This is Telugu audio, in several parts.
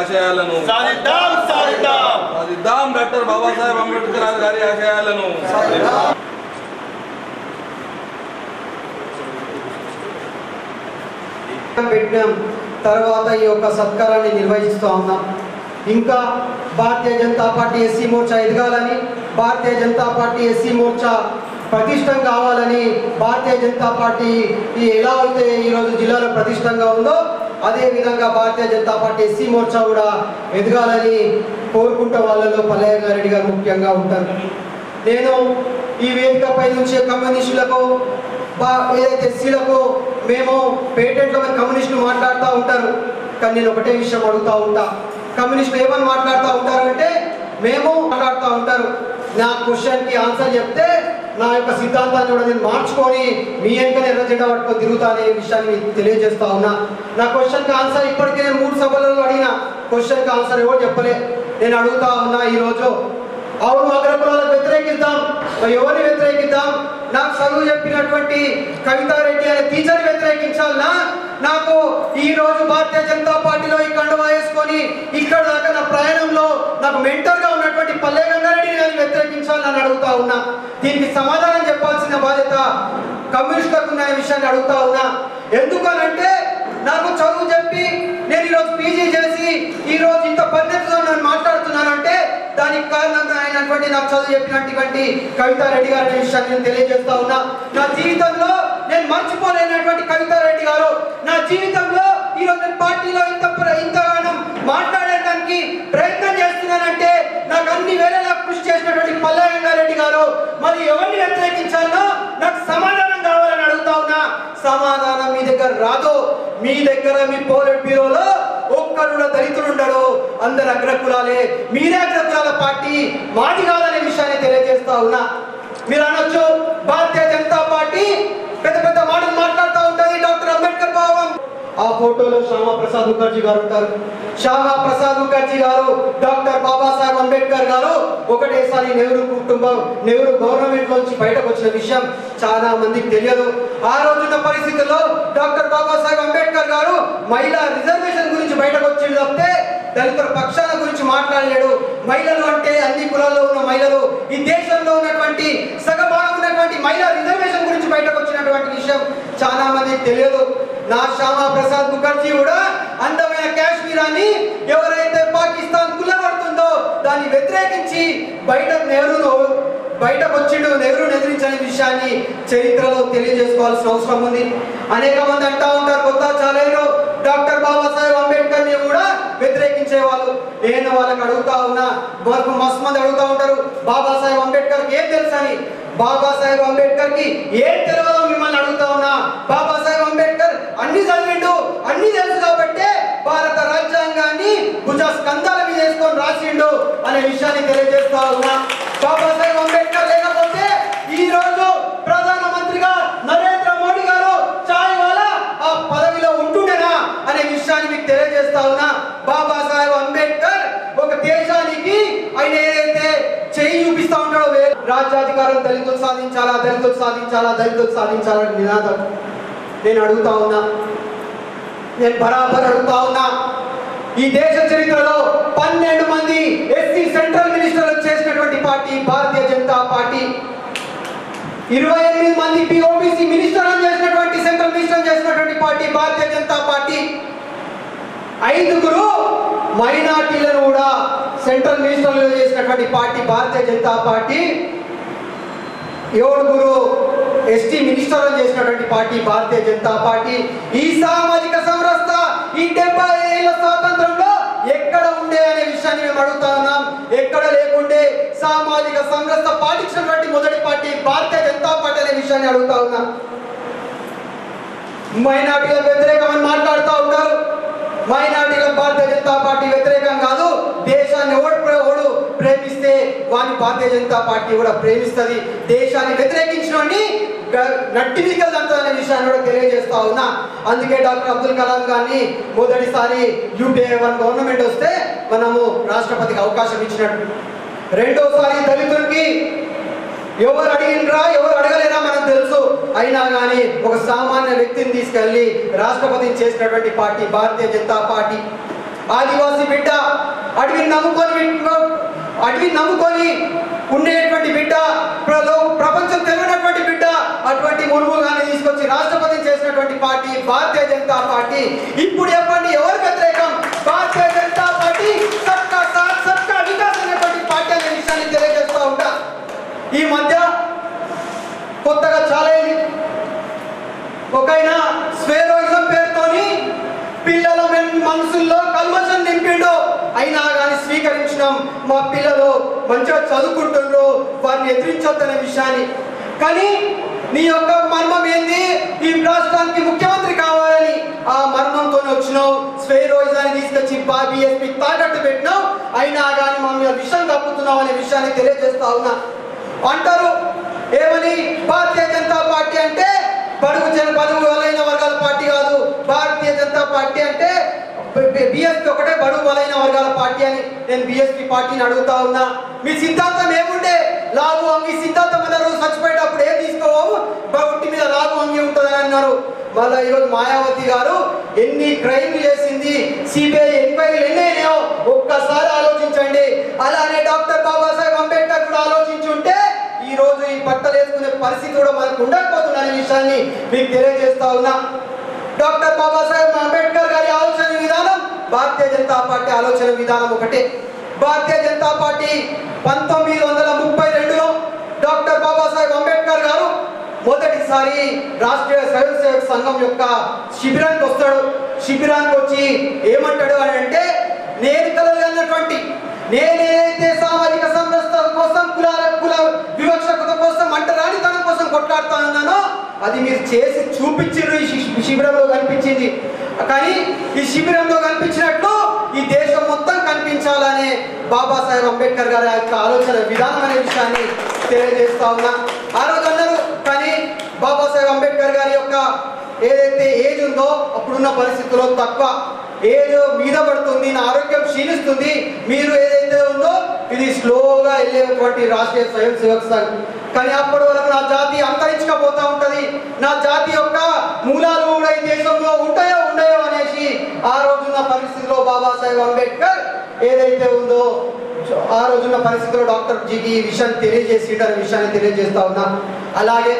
ఆశయాలను సాధిద్దాం సాధిద్దాం సాధిద్దాం డాక్టర్ బాబాసాహెబ్ అంబేద్కర్ గారి ఆశయాలను పెట్టినాం తర్వాత ఈ యొక్క సత్కారాన్ని నిర్వహిస్తూ ఉన్నాం. ఇంకా భారతీయ జనతా పార్టీ ఎస్సీ మోర్చా ఎదగాలని, భారతీయ జనతా పార్టీ ఎస్సీ మోర్చా ప్రతిష్టం కావాలని, భారతీయ జనతా పార్టీ ఎలా అయితే ఈరోజు జిల్లాలో ప్రతిష్టంగా ఉందో అదే విధంగా భారతీయ జనతా పార్టీ ఎస్సీ మోర్చా కూడా ఎదగాలని కోరుకుంటే వాళ్ళలో పల్లయ్యారెడ్డి గారు ముఖ్యంగా ఉంటారు. నేను ఈ వేదికపై నుంచి కమ్యూనిస్టులకు ఏదైతే ఎస్సీలకు మేము పేటెంట్లో కమ్యూనిస్టులు మాట్లాడుతూ ఉంటారు, కానీ నేను ఒకటే విషయం అడుగుతూ ఉంటా. కమ్యూనిస్టులు ఏమని మాట్లాడుతూ ఉంటారు అంటే మేము మాట్లాడుతూ ఉంటారు, నా క్వశ్చన్కి ఆన్సర్ చెప్తే నా యొక్క సిద్ధాంతాన్ని కూడా నేను మార్చుకొని మీ వెనుకనే ఎర్ర జెండా పట్టుకొని తిరుగుతా అనే విషయాన్ని మీకు తెలియజేస్తా ఉన్నా. నా క్వశ్చన్కి ఆన్సర్ ఇప్పటికే నేను 3 సభలలో అడిగిన, క్వశ్చన్కి ఆన్సర్ ఎవరు చెప్పలే. నేను అడుగుతా ఉన్నా ఈరోజు, అవును అగ్రకులాలకు వ్యతిరేకిద్దాం, ఎవరిని వ్యతిరేకిద్దాం? నాకు చదువు చెప్పినటువంటి కవితారెడ్డి అనే టీచర్ని వ్యతిరేకించాలనా? నాకు ఈ రోజు భారతీయ జనతా పార్టీలో ఈ కండువా వేసుకొని ఇక్కడ దాకా నా ప్రయాణంలో నాకు మెంటర్గా ఉన్నటువంటి పల్లె గంగారెడ్డిని కానీ వ్యతిరేకించాలని అడుగుతా ఉన్నా. దీనికి సమాధానం చెప్పాల్సిన బాధ్యత కమ్యూనిస్టులకు ఉన్న విషయాన్ని అడుగుతా ఉన్నా. ఎందుకనంటే నాకు చదువు చెప్పి నేను ఈరోజు పీజీ చేసి ఈరోజు ఇంత పద్ధతితో నేను మాట్లాడుతున్నానంటే దానికి కారణం అయినటువంటి నాకు చదువు చెప్పినటువంటి కవితారెడ్డి గారు అనే విషయాన్ని నేను తెలియజేస్తా ఉన్నా. నా జీవితంలో నేను మర్చిపోలేనటువంటి కవితారెడ్డి గారు, నా జీవితంలో ఈరోజు నేను పార్టీలో ఇంతగానం మాట్లాడడానికి ప్రయత్నం చేస్తున్నానంటే నాకు అన్ని వేళలా కృషి చేసినటువంటి పల్లె గంగారెడ్డి గారు. మరి ఎవరిని వ్యతిరేకించాలో నాకు సమాధానం కావాలని అడుగుతా ఉన్నా. సమాధానం మీ దగ్గర రాదు. మీ దగ్గర మీ పోలిట్ బ్యూరోలో ఒక్కరు కూడా దళితుడు ఉండడు, అందరు అగ్రకులాలే. మీరే అగ్రకులాల పార్టీ, మాది కాదనే విషయాన్ని తెలియజేస్తా ఉన్నా. మీరు అనొచ్చు భారతీయ జనతా పార్టీ పెద్ద పెద్ద మాటలు మాట్లాడుతూ ఉంటుంది, డాక్టర్ అంబేద్కర్ భావం. ఆ ఫోటోలో శ్యామా ప్రసాద్ ముఖర్జీ గారు ఉంటారు. శ్యామా ప్రసాద్ ముఖర్జీ గారు, డాక్టర్ బాబాసాహెబ్ అంబేద్కర్ గారు ఒకటేసారి నెహ్రూ కుటుంబం, నెహ్రూ గవర్నమెంట్ నుంచి బయటకు వచ్చిన విషయం చాలా మందికి తెలియదు. ఆ రోజున్న పరిస్థితుల్లో డాక్టర్ బాబాసాహెబ్ అంబేద్కర్ గారు మహిళా రిజర్వేషన్ గురించి బయటకు వచ్చింది తప్పితే దళితుల పక్షాల గురించి మాట్లాడలేడు. మహిళలు అంటే అన్ని కులాల్లో ఉన్న మహిళలు, ఈ దేశంలో ఉన్నటువంటి సగభాగం ఉన్నటువంటి మహిళా రిజర్వేషన్ గురించి బయటకు వచ్చినటువంటి విషయం చాలా మందికి తెలియదు. నా శ్యామా ప్రసాద్ ముఖర్జీ కూడా అందమైన కాశ్మీరాన్ని ఎవరైతే పాకిస్తాన్ కుల్లగొడుతుందో దాన్ని వ్యతిరేకించి బయటకు వచ్చిండు, నెహ్రూను ఎదిరించని విషయాన్ని చరిత్రలో తెలియజేసుకోవాల్సిన అవసరం ఉంది. అనేక మంది అంటా ఉంటారు కొత్త చాలేరు డాక్టర్ బాబాసాహెబ్ అంబేద్కర్ ని కూడా వ్యతిరేకించే వాళ్ళు. నేను వాళ్ళకి అడుగుతా ఉన్నా, మస్తు మంది అడుగుతా ఉంటారు బాబాసాహెబ్ అంబేద్కర్ కి ఏం తెలుసు అని. బాబాసాహెబ్ అంబేద్కర్ కి ఏం తెలియదో మిమ్మల్ని అడుగుతా ఉన్నా. బాబాసాహెబ్ అంబేద్కర్ అన్ని చదివిండు, అన్ని తెలుసు కాబట్టే భారత రాజ్యాంగాన్ని భుజ స్కంధాల మీద వేసుకొని రాసిండు అనే విషయాన్ని తెలియజేస్తా ఉన్నా. బాబాసాహెబ్ అంబేద్కర్ లేకపోతే ఈ రోజు ప్రధానమంత్రిగా నరేంద్ర మోడీ గారు చాయ్ వాలా ఆ పదవిలో ఉంటుండేనా అనే విషయాన్ని మీకు తెలియజేస్తా ఉన్నా. బాబాసాహెబ్ అంబేద్కర్ ఒక దేశానికి ఆయన ఏదైతే చేయి చూపిస్తా ఉంటాడో, రాజ్యాధికారం దళితులు సాధించాలా, దళితులు సాధించాలా, దళితులు సాధించాలని నినాదం నేను అడుగుతా ఉన్నా. నేను బరాబర్ అడుగుతా ఉన్నా, ఈ దేశ చరిత్రలో 12 మంది ఎస్సీ సెంట్రల్ మినిస్టర్లు చేసినటువంటి పార్టీ భారతీయ జనతా పార్టీ. 28 మంది ఓబీసీ మినిస్టర్లు చేసినటువంటి సెంట్రల్ మినిస్టర్ చేసినటువంటి పార్టీ భారతీయ జనతా పార్టీ. 5 మైనార్టీలను కూడా సెంట్రల్ మినిస్టర్లు చేసినటువంటి party Bharatiya Janata party. 7 ST మినిస్టర్లు చేసినటువంటి పార్టీ భారతీయ జనతా పార్టీ. ఈ సామాజిక సమరసత ఈ 70 ఏళ్ల స్వాతంత్రంలో ఎక్కడ ఉండే అనే విషయాన్ని మేము అడుగుతా ఉన్నాం. ఎక్కడ లేకుండే సామాజిక సమరసత పాటించినటువంటి మొదటి పార్టీ భారతీయ జనతా పార్టీ అనే విషయాన్ని అడుగుతా ఉన్నాం. మైనార్టీల వ్యతిరేకమని మాట్లాడుతూ ఉంటారు. మైనార్టీలకు భారతీయ జనతా పార్టీ వ్యతిరేకం కాదు. దేశాన్ని ఓడు ప్రేమిస్తే వాని భారతీయ జనతా పార్టీ కూడా ప్రేమిస్తుంది. దేశాన్ని వ్యతిరేకించిన నట్టి అనే విషయాన్ని కూడా తెలియజేస్తా ఉన్నా. అందుకే డాక్టర్ అబ్దుల్ కలాం గారిని మొదటిసారి UPA 1 గవర్నమెంట్ వస్తే మనము రాష్ట్రపతికి అవకాశం ఇచ్చినట్టు. రెండోసారి దళితులకి ఎవరు అడిగినరా ఎవరు అడగలేరా మనకు తెలుసు. అయినా కానీ ఒక సామాన్య వ్యక్తిని తీసుకెళ్లి రాష్ట్రపతిని చేసినటువంటి పార్టీ భారతీయ జనతా పార్టీ. ఆదివాసీ బిడ్డ, అడవిని నమ్ముకొని ఉండేటువంటి బిడ్డ, ప్రపంచం తెలియనటువంటి బిడ్డ, అటువంటి మునుముగానే తీసుకొచ్చి రాష్ట్రపతి చేసినటువంటి పార్టీ భారతీయ జనతా పార్టీ. ఇప్పుడు చెప్పండి ఎవరు వ్యతిరేకం? భారతీయ జనతా పార్టీ సబ్కా సాత్ సబ్కా వికాస్ అనేటువంటి పార్టీ అనే విషయాన్ని తెలియజేస్తూ ఉంటా. ఈ మధ్య కొత్తగా చాలా ఒకైనా స్వేరోయిజం పేరుతోని పిల్లల మనసుల్లో కల్మషం నింపిండు. అయినా కానీ స్వీకరించినాం. మా పిల్లలు మంచిగా చదువుకుంటుండ్రు, వారిని ఎదిరించొద్దనే విషయాన్ని. కానీ నీ యొక్క మర్మం ఏంది? ఈ రాష్ట్రానికి ముఖ్యమంత్రి కావాలని ఆ మర్మంతో వచ్చినావు. స్వేరోయిజాన్ని తీసుకొచ్చి BSP తాకట్టు పెట్టినావు. అయినా కానీ మా మీద విషయం తప్పుతున్నావు అనే విషయాన్ని తెలియజేస్తా ఉన్నా. అంటారు ఏమని? భారతీయ జనతా పార్టీ అంటే బడుగు బలైన వర్గాల పార్టీ కాదు. భారతీయ జనతా పార్టీ అంటే BSP ఒకటే బడుగు బలైన వర్గాల పార్టీ అని. నేను BSP పార్టీని అడుగుతా ఉన్నా, మీ సిద్ధాంతం ఏముండే? లాగు అంగి సిద్ధాంతం అన్నారు. చచ్చిపోయేటప్పుడు ఏం తీసుకోవు, ఒట్టి మీద లాగు అంగి ఉంటుందని అన్నారు. మళ్ళీ ఈరోజు మాయావతి గారు ఎన్ని క్రైమ్లు చేసింది, CBI ఎంక్వైరీలు ఎన్నైనాయో ఒక్కసారి ఆలోచించండి. అలానే డాక్టర్ బాబాసాహెబ్ అంబేద్కర్ కూడా ఆలోచించుంటే ఈ రోజు ఈ బట్టలు వేసుకునే పరిస్థితి కూడా మనకు ఉండకపోతుందనే విషయాన్ని మీకు తెలియజేస్తా ఉన్నా. డాక్టర్ బాబాసాహెబ్ అంబేద్కర్ గారి ఆలోచన విధానం, భారతీయ జనతా పార్టీ ఆలోచన విధానం ఒకటే. భారతీయ జనతా పార్టీ 1932లో డాక్టర్ బాబాసాహెబ్ అంబేద్కర్ గారు మొదటిసారి రాష్ట్రీయ స్వయం సేవక సంఘం యొక్క శిబిరానికి వస్తాడు. శిబిరానికి వచ్చి ఏమంటాడు అని అంటే, నేను కలగలిగినటువంటి నేనేదైతే సామాజిక సమరసత కోసం, కుల వివక్షత కోసం, అంటరానితనం కోసం కొట్లాడుతానన్నానో అది మీరు చేసి చూపించారు. ఈ శిబిరంలో కనిపించింది. కానీ ఈ శిబిరంలో కనిపించినట్టు ఈ దేశం మొత్తం కనిపించాలనే బాబాసాహెబ్ అంబేద్కర్ గారి యొక్క ఆలోచన విధానం అనే విషయాన్ని తెలియజేస్తా ఉన్నా. ఆ రోజు అన్నారు. కానీ బాబాసాహెబ్ అంబేద్కర్ గారి యొక్క ఏదైతే ఏజ్ ఉందో అప్పుడున్న పరిస్థితుల్లో తక్కువ ఏజ్ మీద పడుతుంది, నా ఆరోగ్యం క్షీణిస్తుంది, మీరు ఏదైతే ఉందో ఇది స్లోగా వెళ్ళేటువంటి రాష్ట్రీయ స్వయం సేవక సంఘ్. కానీ అప్పటి వరకు నా జాతి అంతరించకపోతా ఉంటది, నా జాతి యొక్క మూలాలు కూడా ఈ దేశంలో ఉంటాయో ఉండయో అనేసి ఆ రోజున్న పరిస్థితిలో బాబాసాహెబ్ అంబేద్కర్ ఏదైతే ఉందో ఆ రోజున్న పరిస్థితిలో డాక్టర్ జీకి ఈ విషయాన్ని తెలియజేసింటారు విషయాన్ని తెలియజేస్తా ఉన్నా. అలాగే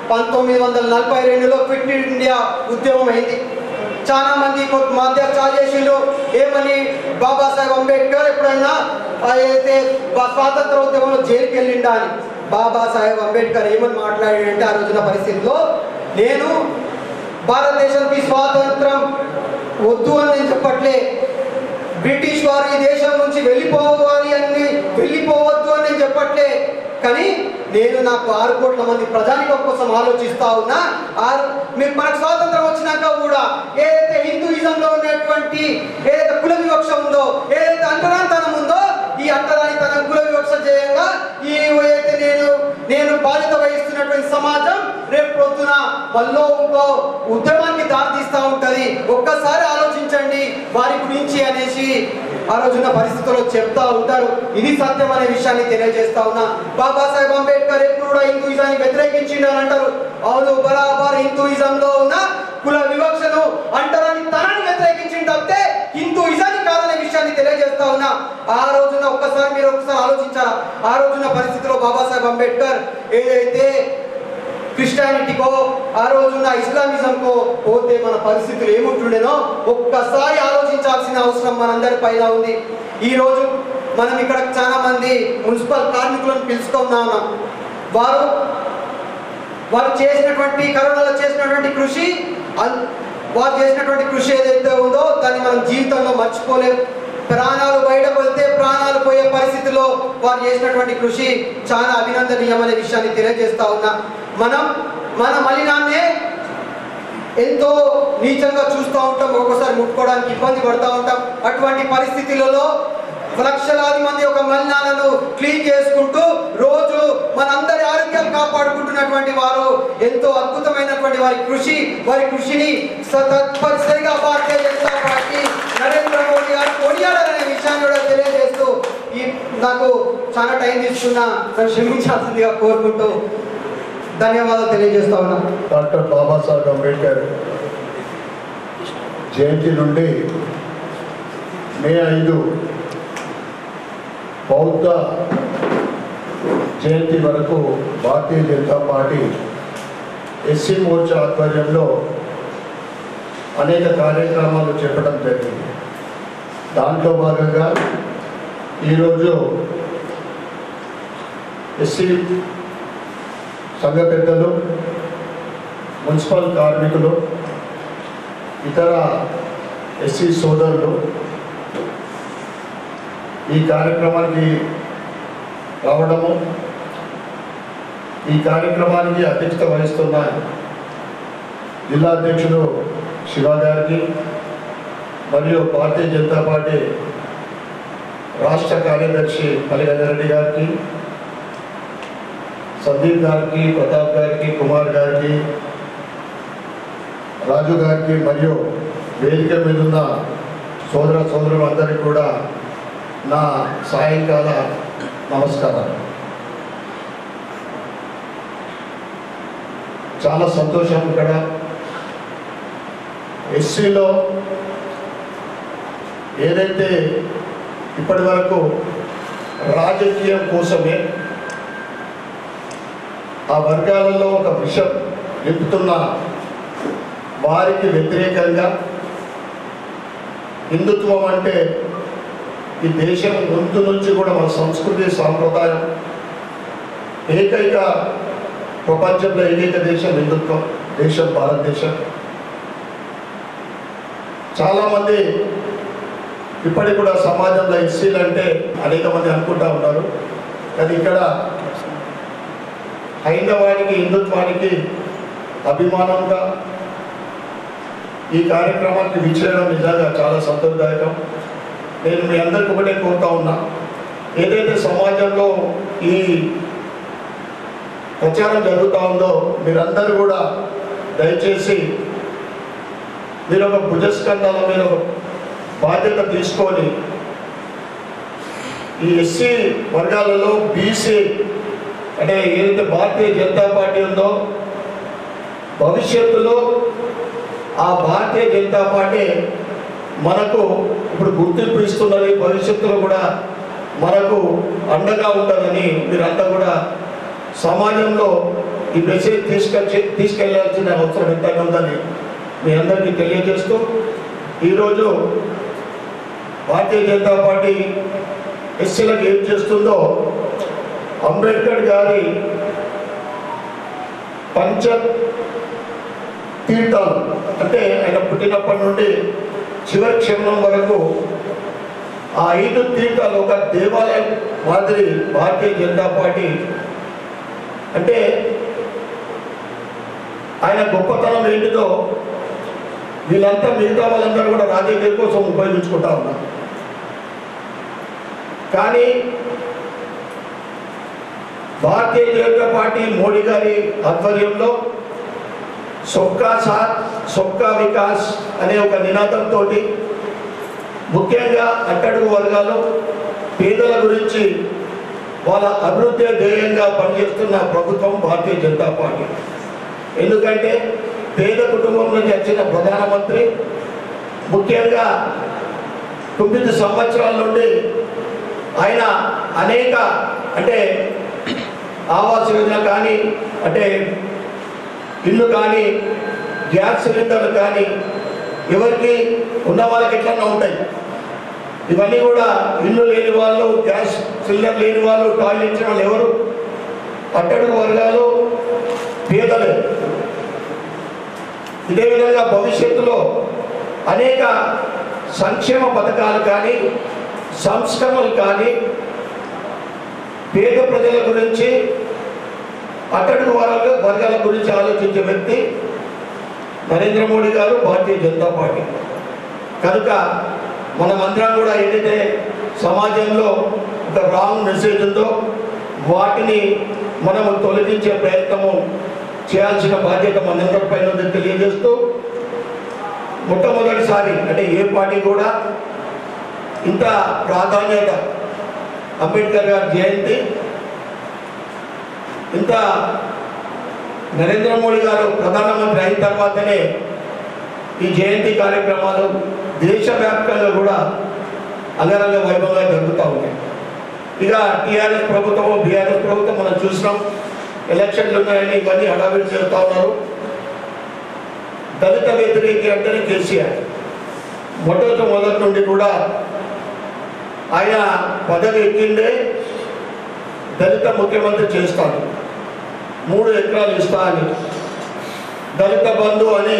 1942లో క్విట్ ఇండియా ఉద్యమం అయింది. చాలా మంది మధ్య చేసిండు ఏమని, బాబాసాహెబ్ అంబేద్కర్ ఎప్పుడైనా అయితే స్వాతంత్ర ఉద్యమంలో జైలుకి వెళ్ళిండా అని. బాబాసాహెబ్ అంబేద్కర్ ఏమని మాట్లాడాడంటే ఆ రోజున పరిస్థితిలో, నేను భారతదేశానికి స్వాతంత్రం వద్దు అని నేను చెప్పట్లే, బ్రిటిష్ వారు ఈ దేశం నుంచి వెళ్ళిపోవాలి అని వెళ్ళిపోవద్దు అని నేను చెప్పట్లే, కానీ నేను నాకు 6 కోట్ల మంది ప్రజానికం కోసం ఆలోచిస్తా ఉన్నా. మనకు స్వాతంత్రం వచ్చినాక కూడా ఏదైతే హిందూయిజంలో ఉన్నటువంటి ఏదైతే కుల వివక్ష ఉందో, ఏదైతే అంటరానితనం ఉందో, ఈ అంటరానితనం కుల వివక్ష చేయంగా ఈ ఏదైతే నేను బాధ్యత వహిస్తున్నటువంటి సమాజం రేపు పొద్దున మళ్ళీ ఇంకో ఉద్యమానికి దారితీస్తూ ఉంటది. ఒక్కసారి ఆలోచించండి వారి గురించి అనేసి ఆ రోజున్న పరిస్థితుల్లో చెప్తా ఉంటారు. ఇది సత్యం అనే విషయాన్ని తెలియజేస్తా ఉన్నా. బాబాసాహెబ్ అంబేద్కర్ ఎప్పుడు కూడా హిందూయిజాన్ని వ్యతిరేకించిండు అని అంటారు. అవును, బరాబర్ హిందూయిజంలో ఉన్న కుల వివక్షను అంటరానితనాన్ని వ్యతిరేకించింది తప్పితే హిందూయిజాన్ని కాదనే విషయాన్ని తెలియజేస్తా ఉన్నా. ఆ రోజున మీరు ఒకసారి ఆలోచించారా? ఆ రోజున్న పరిస్థితిలో బాబాసాహెబ్ అంబేద్కర్ ఏదైతే క్రిస్టియానిటీకో ఆ రోజున్న ఇస్లామిజంకో పోతే మన పరిస్థితులు ఏముంటుండేనో ఒక్కసారి ఆలోచించాల్సిన అవసరం మనందరి పైన ఉంది. ఈరోజు మనం ఇక్కడ చాలా మంది మున్సిపల్ కార్మికులను పిలుచుకుంటా ఉన్నాం. వారు చేసినటువంటి కరోనాలో చేసినటువంటి కృషి, వారు చేసినటువంటి కృషి ఏదైతే ఉందో దాన్ని మనం జీవితంలో మర్చిపోలేము. ప్రాణాలు బయటకు వెళ్తే ప్రాణాలు పోయే పరిస్థితిలో వారు చేసినటువంటి కృషి చాలా అభినందనీయం అనే విషయాన్ని తెలియజేస్తా ఉన్నా. మన మలినాన్నే ఎంతో నీచంగా చూస్తూ ఉంటాం, ఒక్కొక్కసారి ముట్టుకోవడానికి ఇబ్బంది పడుతూ ఉంటాం. అటువంటి పరిస్థితులలో లక్షలాది మంది ఒక మలినాలను క్లీన్ చేసుకుంటూ రోజు మనందరి ఆరోగ్యాలు కాపాడుకుంటున్నటువంటి వారు ఎంతో అద్భుతమైనటువంటి వారి కృషిని తప్పనిసరిగా భారతీయ జనతా పార్టీ నరేంద్ర మోడీ గారు కొనియాడాలనే విషయాన్ని కూడా తెలియజేస్తూ నాకు చాలా టైం తీసుకున్నా నన్ను క్షమించాల్సిందిగా కోరుకుంటూ ధన్యవాదాలు తెలియజేస్తా ఉన్నా. డాక్టర్ బాబాసాహెబ్ అంబేద్కర్ జయంతి నుండి మే 5 బౌద్ధ జయంతి వరకు భారతీయ జనతా పార్టీ ఎస్సీ మోర్చా ఆధ్వర్యంలో అనేక కార్యక్రమాలు చేపట్టడం జరిగింది. దాంట్లో భాగంగా ఈరోజు ఎస్సీ సంఘ పెద్దలు, మున్సిపల్ కార్మికులు, ఇతర ఎస్సీ సోదరులు ఈ కార్యక్రమానికి రావడము, ఈ కార్యక్రమానికి అధ్యక్షత వహిస్తున్న జిల్లా అధ్యక్షుడు శివ గారికి మరియు భారతీయ జనతా పార్టీ రాష్ట్ర కార్యదర్శి మల్లికార్జున రెడ్డి గారికి, సందీప్ గారికి, ప్రతాప్ గారికి, కుమార్ గారికి, రాజు గారికి మరియు వేదిక మీద ఉన్న సోదర సోదరులందరికీ కూడా నా సాయంకాల నమస్కారాలు. చాలా సంతోషం. ఇక్కడ ఎస్సీలో ఏదైతే ఇప్పటి వరకు రాజకీయం కోసమే ఆ వర్గాలలో ఒక విషం నింపుతున్న వారికి వ్యతిరేకంగా హిందుత్వం అంటే ఈ దేశం ముందు నుంచి కూడా మన సంస్కృతి సాంప్రదాయం, ఏకైక ప్రపంచంలో ఏకైక దేశం హిందుత్వం దేశం భారతదేశం. చాలామంది ఇప్పటికి కూడా సమాజంలో ఎస్సీలు అంటే అనేక మంది అనుకుంటా ఉన్నారు. కానీ ఇక్కడ హైందవానికి, హిందుత్వానికి అభిమానంగా ఈ కార్యక్రమానికి విచ్చేయడం నిజంగా చాలా సంతోషదాయకం. నేను మీ అందరికీ ఒకటే కోరుతా ఉన్నా, ఏదైతే సమాజంలో ఈ ప్రచారం జరుగుతూ ఉందో మీరందరూ కూడా దయచేసి మీరు ఒక భుజస్కంధాల మీద ఒక బాధ్యత తీసుకొని ఈ ఎస్సీ వర్గాలలో బీసీ అంటే ఏదైతే భారతీయ జనతా పార్టీ ఉందో భవిష్యత్తులో ఆ భారతీయ జనతా పార్టీ మనకు ఇప్పుడు గుర్తింపు ఇస్తున్నది, భవిష్యత్తులో కూడా మనకు అండగా ఉంటుందని మీరంతా కూడా సమాజంలో ఈ మెసేజ్ తీసుకెళ్లాల్సిన అవసరం ఎంతైనా ఉందని మీ అందరికీ తెలియజేస్తూ, ఈరోజు భారతీయ జనతా పార్టీ ఎస్సీలకు ఏం చేస్తుందో అంబేద్కర్ గారి పంచ తీర్థాలు అంటే ఆయన పుట్టినప్పటి నుండి చివరి క్షణం వరకు ఆ 5 తీర్థాలు ఒక దేవాలయం మాదిరి భారతీయ జనతా పార్టీ అంటే ఆయన గొప్పతనం ఏంటిదో వీళ్ళంతా మిగతా వాళ్ళందరూ కూడా రాజకీయ కోసం ఉపయోగించుకుంటా ఉన్నారు. కానీ భారతీయ జనతా పార్టీ మోడీ గారి ఆధ్వర్యంలో సబ్కా సాత్ సబ్కా వికాస్ అనే ఒక నినాదంతో ముఖ్యంగా అట్టడుగు వర్గాలు పేదల గురించి వాళ్ళ అభివృద్ధి ధ్యేయంగా పనిచేస్తున్న ప్రభుత్వం భారతీయ జనతా పార్టీ. ఎందుకంటే పేద కుటుంబం నుంచి వచ్చిన ప్రధానమంత్రి ముఖ్యంగా 9 సంవత్సరాల నుండి ఆయన అనేక అంటే ఆవాస్ యోజన కానీ అంటే ఇల్లు కానీ గ్యాస్ సిలిండర్లు కానీ ఎవరికి ఉన్న వాళ్ళకి ఎట్లన్నా ఉంటాయి. ఇవన్నీ కూడా ఇల్లు లేని వాళ్ళు, గ్యాస్ సిలిండర్ లేని వాళ్ళు, టాయిలెట్ ఇచ్చిన వాళ్ళు ఎవరు? అట్టడుగు వర్గాలు, పేదలు. ఇదే విధంగా భవిష్యత్తులో అనేక సంక్షేమ పథకాలు కానీ సంస్కరణలు కానీ పేద ప్రజల గురించి అట్టడుగు వర్గాల గురించి ఆలోచించే వ్యక్తి నరేంద్ర మోడీ గారు, భారతీయ జనతా పార్టీ. కనుక మనమందరం కూడా ఏదైతే సమాజంలో ఒక రాంగ్ మెసేజ్ ఉందో వాటిని మనము తొలగించే ప్రయత్నము చేయాల్సిన బాధ్యత మనందరిపైన ఉందని తెలియజేస్తూ, మొట్టమొదటిసారి అంటే ఏ పార్టీ కూడా ఇంత ప్రాధాన్యత అంబేద్కర్ గారి జయంతి ఇంత నరేంద్ర మోడీ గారు ప్రధానమంత్రి అయిన తర్వాతనే ఈ జయంతి కార్యక్రమాలు దేశవ్యాప్తంగా కూడా అంగరంగ వైభవంగా జరుగుతూ ఉన్నాయి. ఇక టీఆర్ఎస్ ప్రభుత్వం బీఆర్ఎస్ ప్రభుత్వం మనం చూసినాం, ఎలక్షన్లు ఉన్నాయని ఇవన్నీ హడావిడి చేస్తూ ఉన్నారు. దళిత వ్యతిరేకి అంటేనే కేసీఆర్. మొదటి నుండి కూడా ఆయన పదవి ఎక్కిండే దళిత ముఖ్యమంత్రి చేస్తాను, 3 ఎకరాలు ఇస్తా అని, దళిత బంధు అని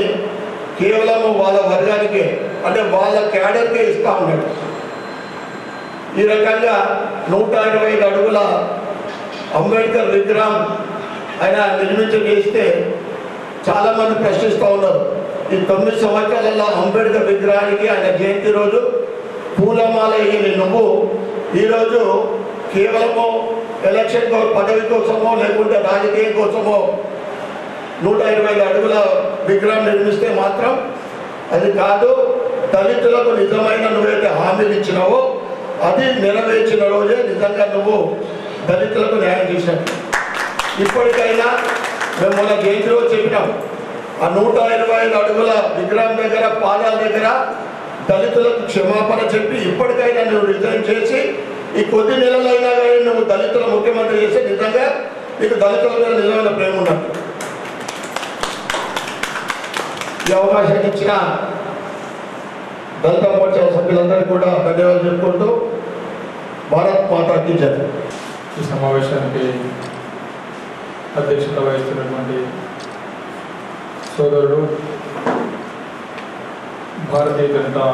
కేవలం వాళ్ళ వర్గానికే అంటే వాళ్ళ క్యాడర్కే ఇస్తా ఉన్నాడు. ఈ రకంగా 125 అడుగుల అంబేద్కర్ విగ్రహం ఆయన నిర్మించేస్తే చాలామంది ప్రశ్నిస్తూ ఉన్నారు, ఈ 9 సంవత్సరాలలో అంబేద్కర్ విగ్రహానికి ఆయన జయంతి రోజు పూలమాల వేయని నువ్వు ఈరోజు కేవలము ఎలక్షన్ పదవి కోసమో లేకుంటే రాజకీయం కోసమో 125 అడుగుల విగ్రహం నిర్మిస్తే మాత్రం అది కాదు. దళితులకు నిజమైన నువ్వైతే హామీలు ఇచ్చినావో అది నెరవేర్చిన రోజే నిజంగా నువ్వు దళితులకు న్యాయం చేసినట్టు. ఇప్పటికైనా మేము మన జయంతి రోజు చెప్పినాం, ఆ 125 అడుగుల విగ్రహం దగ్గర పాదాల దగ్గర దళితులకు క్షమాపణ చెప్పి ఇప్పటికైనా నువ్వు రిజైన్ చేసి ఈ కొద్ది నెలలైనా కానీ నువ్వు దళితుల ముఖ్యమంత్రి చేస్తే నిజంగా నీకు దళితుల మీద నిజమైన ప్రేమ ఉన్నట్టు. ఈ అవకాశాన్ని ఇచ్చిన దళిత మోర్చా సభ్యులందరికీ కూడా ధన్యవాదాలు చెప్పుకుంటూ భారత్ మాతాకి జై. ఈ సమావేశానికి అధ్యక్షత వహిస్తున్నటువంటి సోదరుడు భారతీయ జనతా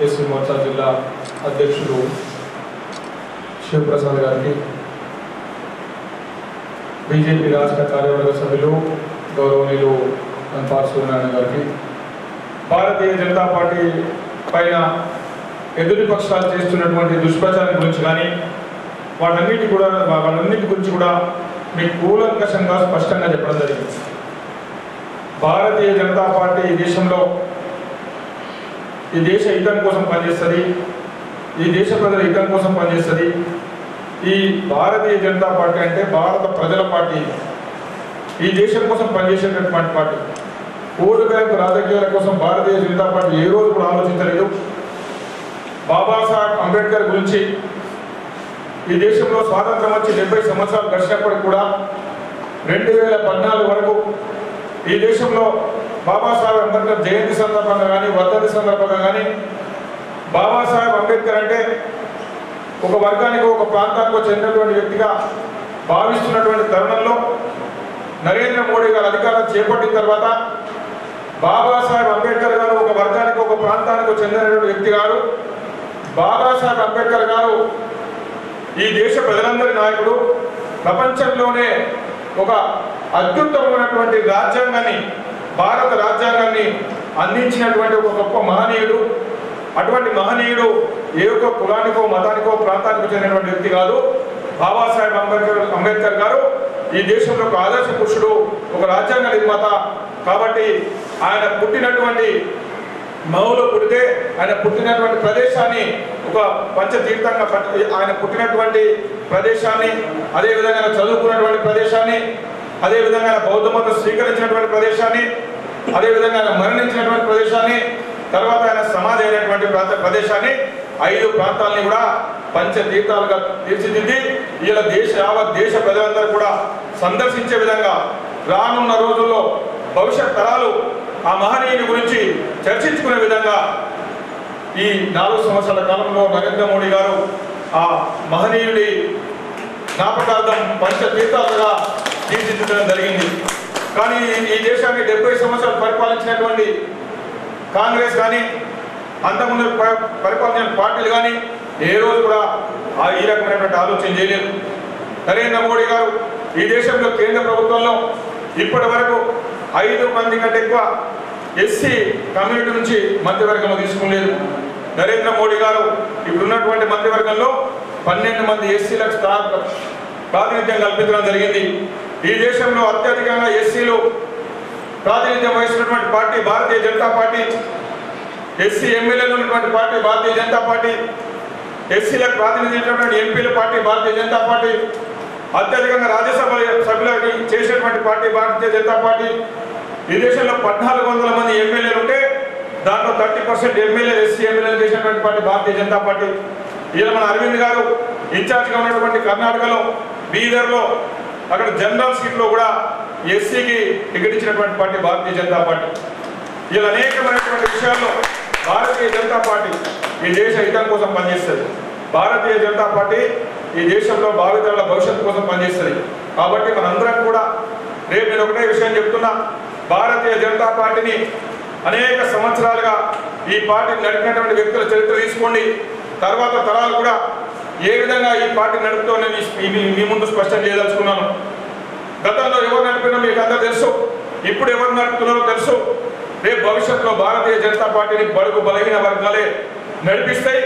ఎస్సీ మోర్చా జిల్లా అధ్యక్షుడు శివప్రసాద్ గారికి, బీజేపీ రాష్ట్ర కార్యవర్గ సభ్యులు గౌరవనీయులు నంపార్ సూర్యనారాయణ గారికి, భారతీయ జనతా పార్టీ పైన ఎదుటి పక్షాలు చేస్తున్నటువంటి దుష్ప్రచారం గురించి కానీ వాటన్నిటి గురించి కూడా మీకు కూలంకషంగా స్పష్టంగా చెప్పడం జరిగింది. భారతీయ జనతా పార్టీ ఈ దేశంలో ఈ దేశ హితం కోసం పనిచేస్తుంది, ఈ దేశ ప్రజల హితం కోసం పనిచేస్తుంది. ఈ భారతీయ జనతా పార్టీ అంటే భారత ప్రజల పార్టీ, ఈ దేశం కోసం పనిచేసేటటువంటి పార్టీ. ఓటు బ్యాంకు రాజకీయాల కోసం భారతీయ జనతా పార్టీ ఏ రోజు కూడా ఆలోచించలేదు. బాబాసాహెబ్ అంబేద్కర్ గురించి ఈ దేశంలో స్వాతంత్రం వచ్చి 70 సంవత్సరాలు గడిచినప్పటికి కూడా 2014 వరకు ఈ దేశంలో బాబాసాహెబ్ అంబేద్కర్ జయంతి సందర్భంగా కానీ వర్ధంతి సందర్భంగా కానీ బాబాసాహెబ్ అంబేద్కర్ అంటే ఒక వర్గానికి ఒక ప్రాంతానికి చెందినటువంటి వ్యక్తిగా భావిస్తున్నటువంటి తరుణంలో నరేంద్ర మోడీ గారు అధికారం చేపట్టిన తర్వాత బాబాసాహెబ్ అంబేద్కర్ గారు ఒక వర్గానికి ఒక ప్రాంతానికి చెందినటువంటి వ్యక్తి గారు. బాబాసాహెబ్ అంబేద్కర్ గారు ఈ దేశ ప్రజలందరి నాయకుడు, ప్రపంచంలోనే ఒక అత్యుత్తమమైనటువంటి రాజ్యాంగాన్ని భారత రాజ్యాంగాన్ని అందించినటువంటి ఒక గొప్ప మహనీయుడు. అటువంటి మహనీయుడు ఏ ఒక్క కులానికో మతానికో ప్రాంతానికో చెందినటువంటి వ్యక్తి కాదు. బాబాసాహెబ్ అంబేద్కర్ గారు ఈ దేశంలో ఒక ఆదర్శ పురుషుడు, ఒక రాజ్యాంగ నిర్మాత. కాబట్టి ఆయన పుట్టినటువంటి మౌలో పుడితే ఆయన పుట్టినటువంటి ప్రదేశాన్ని ఒక పంచతీర్థంగా ఆయన పుట్టినటువంటి ప్రదేశాన్ని, అదేవిధంగా చదువుకున్నటువంటి ప్రదేశాన్ని, అదేవిధంగా బౌద్ధ మతం స్వీకరించినటువంటి ప్రదేశాన్ని, అదేవిధంగా మరణించినటువంటి ప్రదేశాన్ని, తర్వాత ఆయన సమాధి అయినటువంటి ప్రదేశాన్ని 5 ప్రాంతాలని కూడా పంచతీర్థాలుగా తీర్చిదిద్ది ఇలా యావత్ దేశ ప్రజలందరూ కూడా సందర్శించే విధంగా రానున్న రోజుల్లో భవిష్యత్ తరాలు ఆ మహనీయుని గురించి చర్చించుకునే విధంగా ఈ 4 సంవత్సరాల కాలంలో నరేంద్ర మోడీ గారు ఆ మహనీయుడి జ్ఞాపకార్థం పంచతీర్థాలుగా తీర్చిదిద్దడం జరిగింది. కానీ ఈ దేశాన్ని 70 సంవత్సరాలు పరిపాలించినటువంటి కాంగ్రెస్ కానీ అంతకుముందు పరిపాలించిన పార్టీలు కానీ ఏ రోజు కూడా ఈ రకమైనటువంటి ఆలోచన చేయలేదు. నరేంద్ర మోడీ గారు ఈ దేశంలో కేంద్ర ప్రభుత్వంలో ఇప్పటి వరకు 5 మంది కంటే ఎక్కువ ఎస్సీ కమ్యూనిటీ నుంచి మంత్రివర్గంలో తీసుకోలేదు. నరేంద్ర మోడీ గారు ఇప్పుడున్నటువంటి మంత్రివర్గంలో 12 మంది ఎస్సీలకు ప్రాతినిధ్యం కల్పించడం జరిగింది. ఈ దేశంలో అత్యధికంగా ఎస్సీలు ప్రాతినిధ్యం వహిస్తున్నటువంటి party Bharatiya Janata party. SC ఎమ్మెల్యేలు ఉన్నటువంటి పార్టీ భారతీయ జనతా పార్టీ. ఎస్సీలకు ప్రాతినిధ్యం ఎంపీల పార్టీ భారతీయ జనతా పార్టీ. అత్యధికంగా రాజ్యసభ సభ్యులని చేసినటువంటి పార్టీ భారతీయ జనతా పార్టీ. ఈ దేశంలో 1400 మంది ఎమ్మెల్యేలు ఉంటే దాంట్లో 30% ఎమ్మెల్యే ఎస్సీ ఎమ్మెల్యేలు చేసినటువంటి పార్టీ భారతీయ జనతా పార్టీ. ఇలా మన అరవింద్ గారు ఇన్ఛార్జ్గా ఉన్నటువంటి కర్ణాటకలో బీదర్లో అక్కడ జనరల్ సీట్లో కూడా ఎస్సీకి టికెట్ ఇచ్చినటువంటి పార్టీ భారతీయ జనతా పార్టీ. ఇలా అనేకమైనటువంటి విషయాల్లో భారతీయ జనతా పార్టీ ఈ దేశ హితం కోసం పనిచేస్తుంది. భారతీయ జనతా పార్టీ ఈ దేశంలో భావితరాల భవిష్యత్తు కోసం పనిచేస్తుంది. కాబట్టి మనందరం కూడా రేపు నేను ఒకటే విషయం చెప్తున్నా, భారతీయ జనతా పార్టీని అనేక సంవత్సరాలుగా ఈ పార్టీని నడిపినటువంటి వ్యక్తుల చరిత్ర తీసుకోండి. తర్వాత తరాలు కూడా ఏ విధంగా ఈ పార్టీ నడుపుతో నేను మీ ముందు స్పష్టం చేయదలుచుకున్నాను. గతంలో ఎవరు నడిపినా మీకు అందరూ తెలుసు, ఇప్పుడు ఎవరు నడుపుతున్నారో తెలుసు. రేపు భవిష్యత్తులో భారతీయ జనతా పార్టీని బడుగు బలహీన వర్గాలే నడిపిస్తాయి,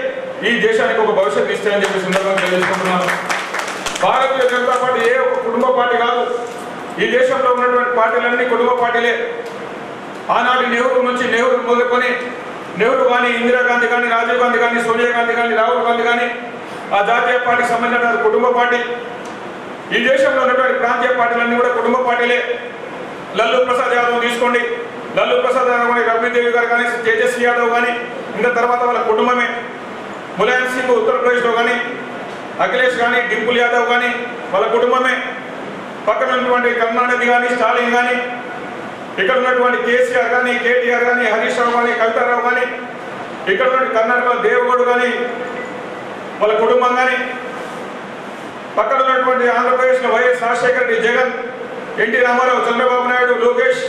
ఈ దేశానికి ఒక భవిష్యత్తు ఇస్తాయని చెప్పి సందర్భంగా తెలియజేసుకుంటున్నాను. భారతీయ జనతా పార్టీ ఏ ఒక కుటుంబ పార్టీ కాదు. ఈ దేశంలో ఉన్నటువంటి పార్టీలన్నీ కుటుంబ పార్టీలే. ఆనాటి నెహ్రూ నుంచి నెహ్రూ మొదలుకొని నెహ్రూ కానీ, ఇందిరాగాంధీ కానీ, రాజీవ్ గాంధీ కానీ, సోనియా గాంధీ కానీ, రాహుల్ గాంధీ కానీ ఆ జాతీయ పార్టీకి సంబంధించిన కుటుంబ పార్టీ. ఈ దేశంలో ఉన్నటువంటి ప్రాంతీయ పార్టీలన్నీ కూడా కుటుంబ పార్టీలే. లల్లూ ప్రసాద్ యాదవ్ తీసుకోండి, లల్లూ ప్రసాద్ యాదవ్ కానీ, రఘువీర్ గారు కానీ, తేజస్వి యాదవ్ కానీ, ఇంకా తర్వాత వాళ్ళ కుటుంబమే. ములాయం సింగ్ ఉత్తరప్రదేశ్లో కానీ, అఖిలేష్ కానీ, డింపుల్ యాదవ్ కానీ వాళ్ళ కుటుంబమే. పక్కన ఉన్నటువంటి కరుణానిధి కానీ, స్టాలిన్ కానీ, ఇక్కడ ఉన్నటువంటి కేసీఆర్ కానీ, కేటీఆర్ కానీ, హరీష్ రావు కానీ, కవితారావు కానీ, ఇక్కడ ఉన్నటువంటి కర్ణాటకలో దేవగౌడ్ కానీ వాళ్ళ కుటుంబం కానీ, పక్కన ఉన్నటువంటి ఆంధ్రప్రదేశ్లో వైఎస్ రాజశేఖర రెడ్డి, జగన్, ఎన్టీ రామారావు, చంద్రబాబు నాయుడు, లోకేష్,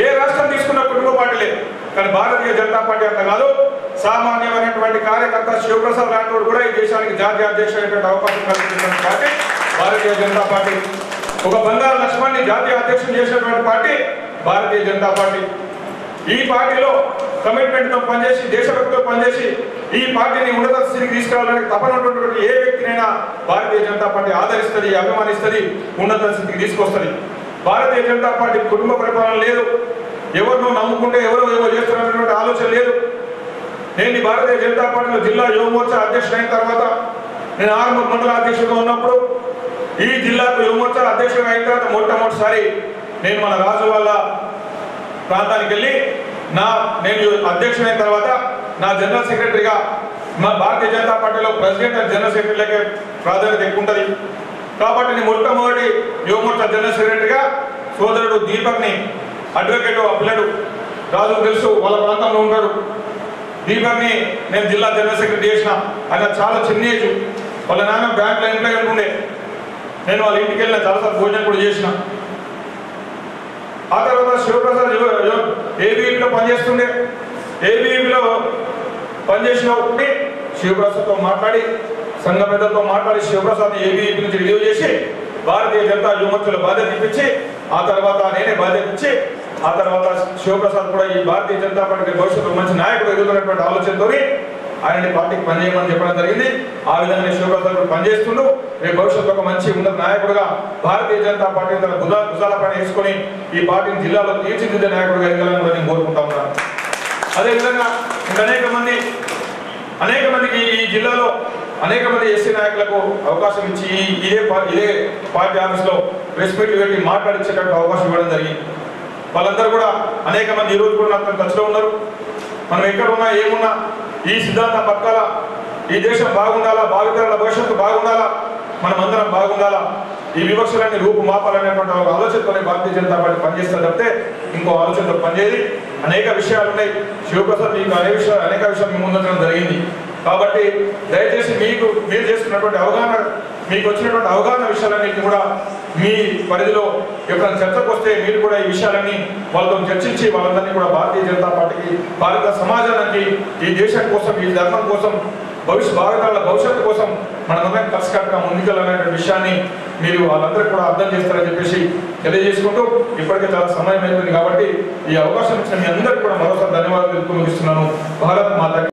ఏ రాష్ట్రం తీసుకున్న కుటుంబ పార్టీలే. కానీ భారతీయ జనతా పార్టీ అంత కాదు. సామాన్యమైనటువంటి కార్యకర్త శివప్రసాద్ రాఠోడ్ కూడా ఈ దేశానికి జాతీయ అధ్యక్షుడైనటువంటి అవకాశం కల్పించినటువంటి పార్టీ భారతీయ జనతా పార్టీ. ఒక బంగారు లక్ష్మణ్ని జాతీయ అధ్యక్షుడు చేసినటువంటి పార్టీ భారతీయ జనతా పార్టీ. ఈ పార్టీలో కమిట్మెంట్తో పనిచేసి, దేశభక్తితో పనిచేసి ఈ పార్టీని ఉన్నత స్థితికి తీసుకురావాలని తపన ఉన్నటువంటి ఏ వ్యక్తినైనా భారతీయ జనతా పార్టీ ఆదరిస్తుంది, అభిమానిస్తుంది, ఉన్నత స్థితికి తీసుకొస్తుంది. భారతీయ జనతా పార్టీ కుటుంబ పరిపాలన లేదు. ఎవరినో నమ్ముకుంటే ఎవరో ఏవో చేస్తున్నటువంటి ఆలోచన లేదు. నేను ఈ భారతీయ జనతా పార్టీలో జిల్లా యువమోర్చా అధ్యక్షుడైన తర్వాత, నేను ఆర్మూర్ మండల అధ్యక్షుడిగా ఉన్నప్పుడు, ఈ జిల్లాకు యువమోర్చా అధ్యక్షుడు అయిన తర్వాత మొట్టమొదటిసారి నేను మన రాజు వాళ్ళ ప్రాంతానికి వెళ్ళి నేను అధ్యక్షుడైన తర్వాత నా జనరల్ సెక్రటరీగా, మా భారతీయ జనతా పార్టీలో ప్రెసిడెంట్ అండ్ జనరల్ సెక్రటరీలకే ప్రాధాన్యత ఎక్కువ ఉంటుంది. కాబట్టి నేను మొట్టమొదటి యువమోర్చా జనరల్ సెక్రటరీగా సోదరుడు దీపక్ని, అడ్వకేట్ పిల్లడు రాజు తెలుసు, వాళ్ళ ప్రాంతంలో ఉంటాడు. దీపక్ని నేను జిల్లా జనరల్ సెక్రటరీ చేసిన. ఆయన చాలా చిన్న ఏజ్, వాళ్ళ నాన్న బ్యాంక్లో ఎంప్లాయ్ ఉండే. నేను వాళ్ళ ఇంటికి వెళ్ళిన, చాలాసార్లు భోజనం కూడా చేసిన. ఆ తర్వాత శివప్రసాద్ ఏబీఈపీలో పనిచేస్తుండే. ఏబీఈపీలో పనిచేసినప్పుడు శివప్రసాద్తో మాట్లాడి, సంఘ పెద్దలతో మాట్లాడి శివప్రసాద్ ఏబీఈపీ నుంచి రిలీవ్ చేసి భారతీయ జనతా యువమోర్చాలో బాధ్యత ఇప్పించి, ఆ తర్వాత నేనే బాధ్యత ఇచ్చి, ఆ తర్వాత శివప్రసాద్ కూడా ఈ భారతీయ జనతా పార్టీకి భవిష్యత్తులో మంచి నాయకుడు ఎదుగుతున్నటువంటి ఆలోచనతో ఆయనని పార్టీకి పనిచేయమని చెప్పడం జరిగింది. ఆ విధంగా శివప్రసాద్ కూడా పనిచేస్తుండు. రేపు భవిష్యత్తు ఒక మంచి ఉన్నత నాయకుడుగా భారతీయ జనతా పార్టీ తన భుజాలపైన వేసుకొని ఈ పార్టీని జిల్లాలో తీర్చిదిద్దే నాయకుడుగా ఎదగాలని కూడా నేను కోరుకుంటా ఉన్నాను. అదేవిధంగా ఇంకా అనేక మందికి ఈ జిల్లాలో అనేక మంది ఎస్సీ నాయకులకు అవకాశం ఇచ్చి ఇదే పార్టీ ఆఫీస్లో ప్రెస్ మీట్లు పెట్టి మాట్లాడించేటట్టు అవకాశం ఇవ్వడం జరిగింది. వాళ్ళందరూ కూడా అనేక మంది ఈరోజు కూడా నాతో టచ్లో ఉన్నారు. మనం ఎక్కడ ఉన్నా ఏమున్నా ఈ సిద్ధాంతం పక్కాల, ఈ దేశం బాగుండాలా, భావితరాల భవిష్యత్తు బాగుండాలా, మనం అందరం బాగుండాలా, ఈ వివక్షలన్నీ రూపుమాపాలనేటువంటి ఒక ఆలోచనతోనే భారతీయ జనతా పార్టీ పనిచేస్తారు తప్పితే ఇంకో ఆలోచనతో పనిచేయదు. అనేక విషయాలు ఉన్నాయి. శివప్రసాద్ మీకు అనేక విషయాలు మీ ముందుంచడం జరిగింది. కాబట్టి దయచేసి మీరు చేసుకున్నటువంటి అవగాహన, మీకు వచ్చినటువంటి అవగాహన విషయాలన్నింటినీ కూడా మీ పరిధిలో ఎప్పుడైనా చర్చకు వస్తే మీరు కూడా ఈ విషయాలన్నీ వాళ్ళతో చర్చించి వాళ్ళందరినీ కూడా భారతీయ జనతా పార్టీకి, భారత సమాజానికి, ఈ దేశం కోసం, ఈ ధర్మం కోసం, భారతాల భవిష్యత్తు కోసం మనమందరం కలిసికట్టుగా ముందుకెళ్ళాలనే విషయాన్ని మీరు వాళ్ళందరూ కూడా అర్థం చేస్తారని చెప్పేసి తెలియజేసుకుంటూ, ఇప్పటికే చాలా సమయం అయిపోయింది కాబట్టి ఈ అవకాశం ఇచ్చిన మీ అందరికీ కూడా మరోసారి ధన్యవాదాలు ముగిస్తున్నాను. భారత్ మాత.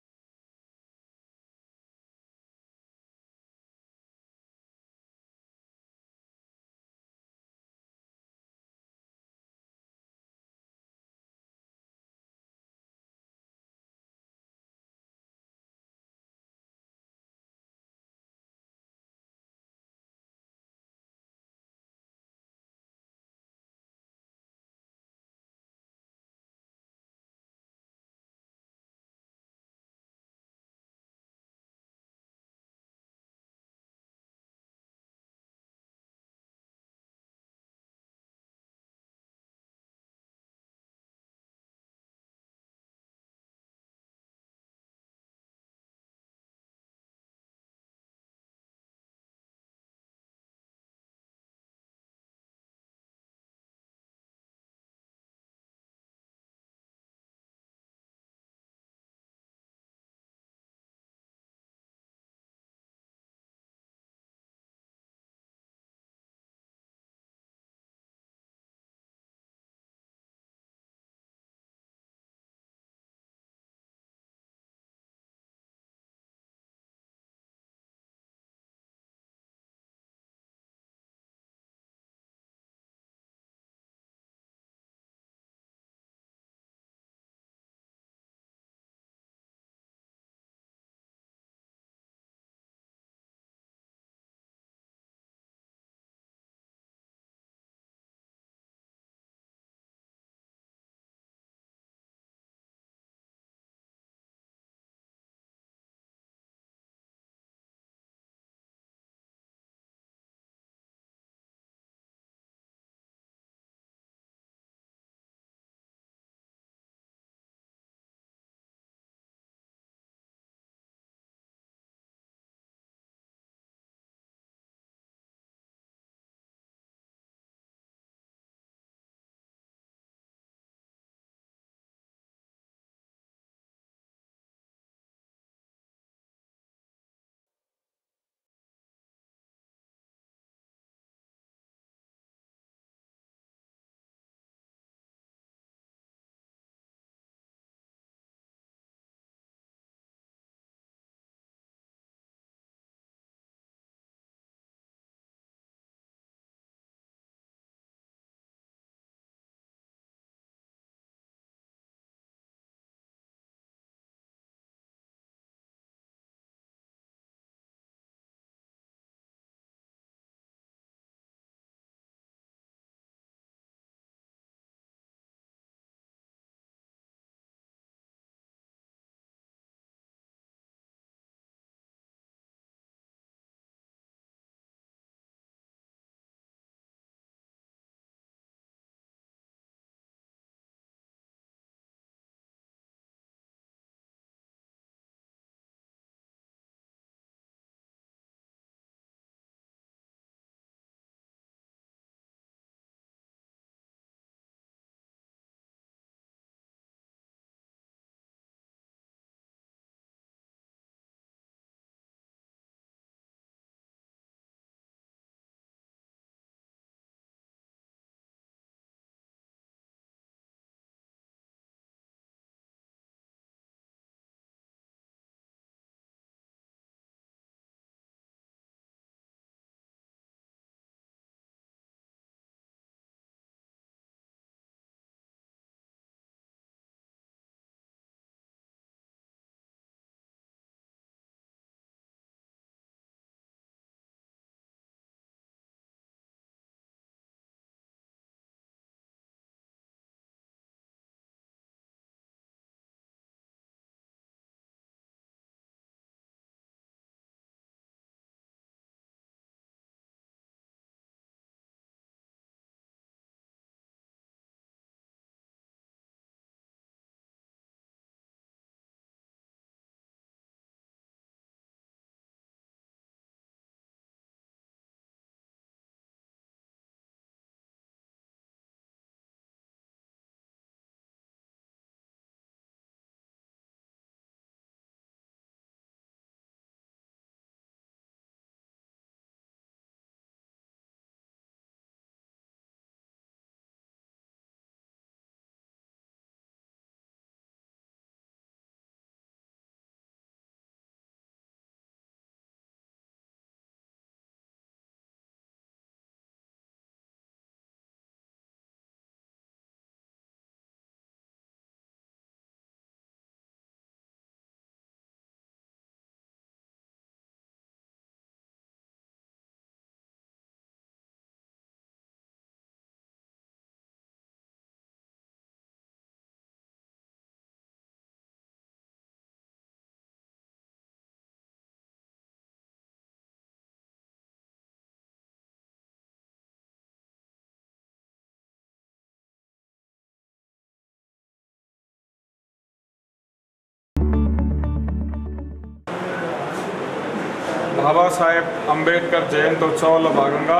బాబాసాహెబ్ అంబేద్కర్ జయంతోత్సవాల్లో భాగంగా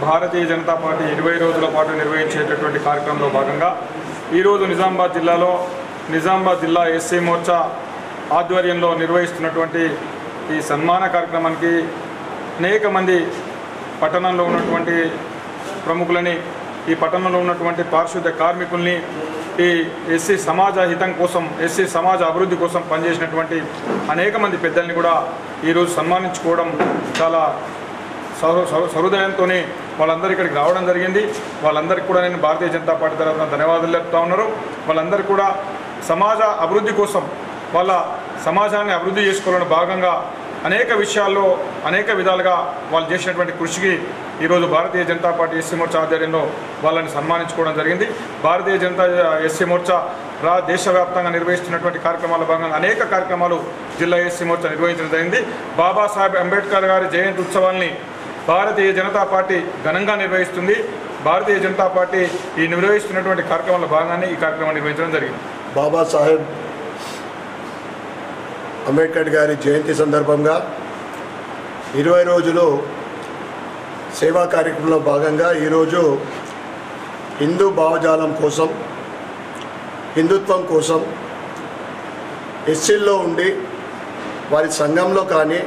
భారతీయ జనతా పార్టీ 20 రోజుల పాటు నిర్వహించేటటువంటి కార్యక్రమంలో భాగంగా ఈరోజు నిజామాబాద్ జిల్లాలో నిజామాబాద్ జిల్లా ఎస్సీ మోర్చా ఆధ్వర్యంలో నిర్వహిస్తున్నటువంటి ఈ సన్మాన కార్యక్రమానికి అనేక మంది పట్టణంలో ఉన్నటువంటి ప్రముఖులని, ఈ పట్టణంలో ఉన్నటువంటి పారిశుద్ధ్య కార్మికుల్ని, ఈ ఎస్సీ సమాజ హితం కోసం, ఎస్సీ సమాజ అభివృద్ధి కోసం పనిచేసినటువంటి అనేక మంది పెద్దల్ని కూడా ఈరోజు సన్మానించుకోవడం చాలా సహృదయంతో వాళ్ళందరూ ఇక్కడికి రావడం జరిగింది. వాళ్ళందరికీ కూడా నేను భారతీయ జనతా పార్టీ తరఫున ధన్యవాదాలు చెప్తా ఉన్నారు. వాళ్ళందరూ కూడా సమాజ అభివృద్ధి కోసం, వాళ్ళ సమాజాన్ని అభివృద్ధి చేసుకోవాలని భాగంగా అనేక విషయాల్లో అనేక విధాలుగా వాళ్ళు చేసినటువంటి కృషికి ఈరోజు భారతీయ జనతా పార్టీ ఎస్సీ మోర్చా ఆధ్వర్యంలో వాళ్ళని సన్మానించుకోవడం జరిగింది. భారతీయ జనతా ఎస్సీ మోర్చా దేశవ్యాప్తంగా నిర్వహిస్తున్నటువంటి కార్యక్రమాల భాగంగా అనేక కార్యక్రమాలు జిల్లా ఎస్సీ మోర్చా నిర్వహించడం జరిగింది. బాబాసాహెబ్ అంబేద్కర్ గారి జయంతి ఉత్సవాల్ని భారతీయ జనతా పార్టీ ఘనంగా నిర్వహిస్తుంది. భారతీయ జనతా పార్టీ ఈ నిర్వహిస్తున్నటువంటి కార్యక్రమాల భాగంగానే ఈ కార్యక్రమాన్ని నిర్వహించడం జరిగింది. బాబాసాహెబ్ అంబేద్కర్ గారి జయంతి సందర్భంగా 20 రోజులు సేవా కార్యక్రమంలో భాగంగా ఈరోజు హిందూ భావజాలం కోసం, హిందుత్వం కోసం ఎస్సీల్లో ఉండి వారి సంఘంలో కానీ,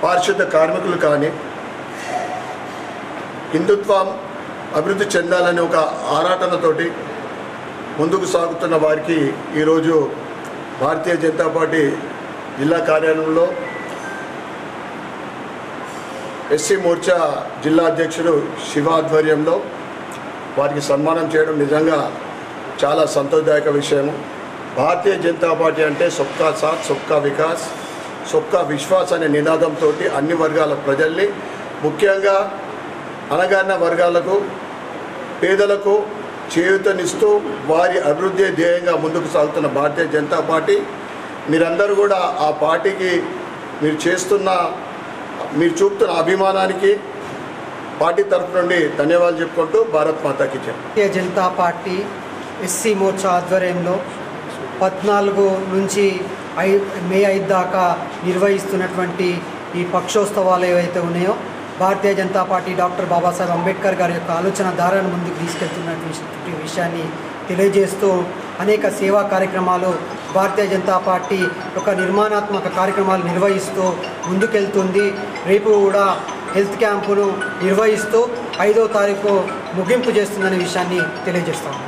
పారిశుద్ధ కార్మికులు కానీ హిందుత్వం అభివృద్ధి చెందాలని ఒక ఆరాటనతోటి ముందుకు సాగుతున్న వారికి ఈరోజు భారతీయ జనతా పార్టీ జిల్లా కార్యాలయంలో ఎస్సీ మోర్చా జిల్లా అధ్యక్షుడు శివ ఆధ్వర్యంలో వారికి సన్మానం చేయడం నిజంగా చాలా సంతోషదాయక విషయము. భారతీయ జనతా పార్టీ అంటే సబ్కా సాత్, సబ్కా వికాస్, సబ్కా విశ్వాస్ అనే నినాదంతో అన్ని వర్గాల ప్రజల్ని, ముఖ్యంగా అణగారిన వర్గాలకు, పేదలకు చేయూతనిస్తూ వారి అభివృద్ధి ధ్యేయంగా ముందుకు సాగుతున్న భారతీయ జనతా పార్టీ, మీరందరూ కూడా ఆ పార్టీకి మీరు చూపుతున్న అభిమానానికి పార్టీ తరఫు నుండి ధన్యవాదాలు చెప్పుకుంటూ భారత్ మాతాకి జై. భారతీయ జనతా పార్టీ ఎస్సీ మోర్చా ఆధ్వర్యంలో 14 నుంచి మే 5 దాకా నిర్వహిస్తున్నటువంటి ఈ పక్షోత్సవాలు ఏవైతే ఉన్నాయో, భారతీయ జనతా పార్టీ డాక్టర్ బాబాసాహెబ్ అంబేద్కర్ గారి యొక్క ఆలోచన ధారను ముందుకు తీసుకెళ్తున్నటువంటి విషయాన్ని తెలియజేస్తూ అనేక సేవా కార్యక్రమాలు భారతీయ జనతా పార్టీ ఒక నిర్మాణాత్మక కార్యక్రమాలు నిర్వహిస్తూ ముందుకెళ్తుంది. రేపు కూడా హెల్త్ క్యాంపును నిర్వహిస్తూ 5వ తారీఖు ముగింపు చేస్తుందనే విషయాన్ని తెలియజేస్తాము.